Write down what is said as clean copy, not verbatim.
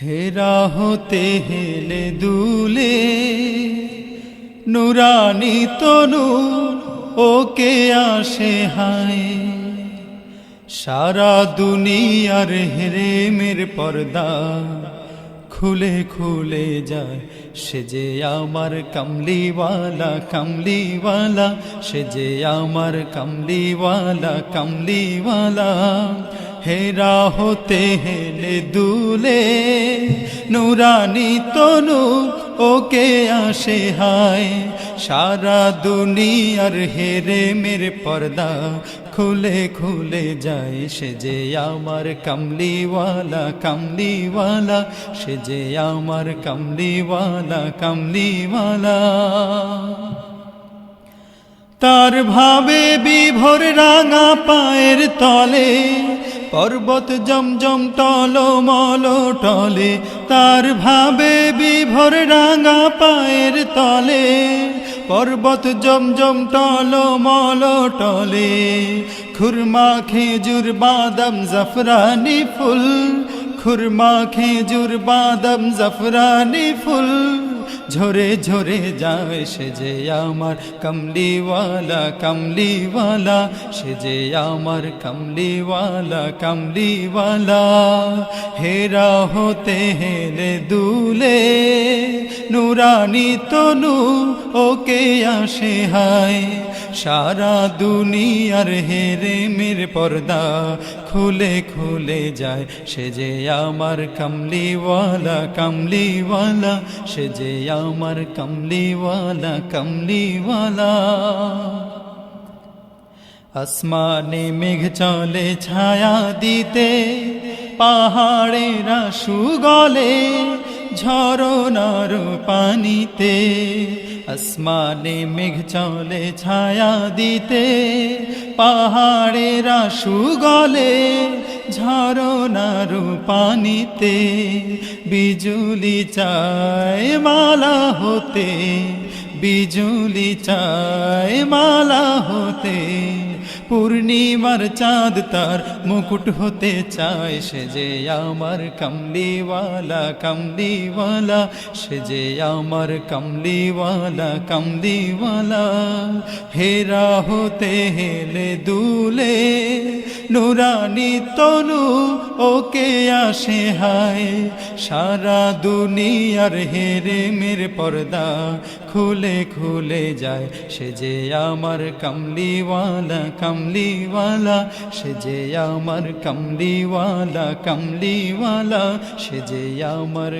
হেরা হতে হেলে দুলে নুরানি তনু ওকে আসে হায়। সারা দুনিয়ার হেরেমের পর্দা খুলে খুলে যায়, সে যে আমার কমলিওয়ালা কমলিওয়ালা, সে যে আমার কমলিওয়ালা কমলিওয়ালা। হেরা হতে হেলে দুলে নুরানি তনু ওকে আসে হায়। সারা দুনিয়ার হেরেমের পর্দা খুলে খুলে যায়, সে যে আমার কমলিওয়ালা কমলিওয়ালা, সে যে আমার কমলিওয়ালা কমলিওয়ালা। তার ভাবে বিভোর রাঙা পায়ের তলে পর্বত জমজম টলমল টলে। তার ভাবে বিভোর রাঙা পায়ের তলে পর্বত জমজম টলমল টলে। খুরমা খেজুর বাদাম জাফরানি ফুল, খুরমা খেজুর বাদাম জাফরানি ফুল ঝরে ঝরে যায়, সে যে আমার কমলিওয়ালা কমলিওয়ালা, সে যে আমার কমলিওয়ালা কমলিওয়ালা। হেরা হতে হেলে দুলে নুরানি তনু ওকে আসে হায়। সারা দুনিয়ার হেরেমের পর্দা খুলে খুলে যায়, সে যে আমার কমলিওয়ালা কমলিওয়ালা, সে যে আমার কমলিওয়ালা কমলিওয়ালা। আসমানে মেঘ চলে ছায়া দিতে, পাহাড়েরা সুগলে ঝরনার পানিতে। আসমানে মেঘ চলে ছায়া দিতে, পাহাড়েরা সুগলে ঝরনার পানিতে। বিজুলি চায় মালা হতে, বিজুলি চায় মালা হতে। পূর্ণিমার চাঁদ তার মুকুট হতে চায়, সে যে আমার কমলিওয়ালা কমলিওয়ালা, সে যে আমার কমলিওয়ালা কমলিওয়ালা। হেরা হতে হেলে দুলে নুরানি তনু ওকে আসে হায়। সারা দুনিয়ার হেরেমের পর্দা খুলে খুলে যায়, সে যে আমার কমলিওয়ালা কমলিওয়ালা, সে যে আমার কমলিওয়ালা কমলিওয়ালা, সে যে আমার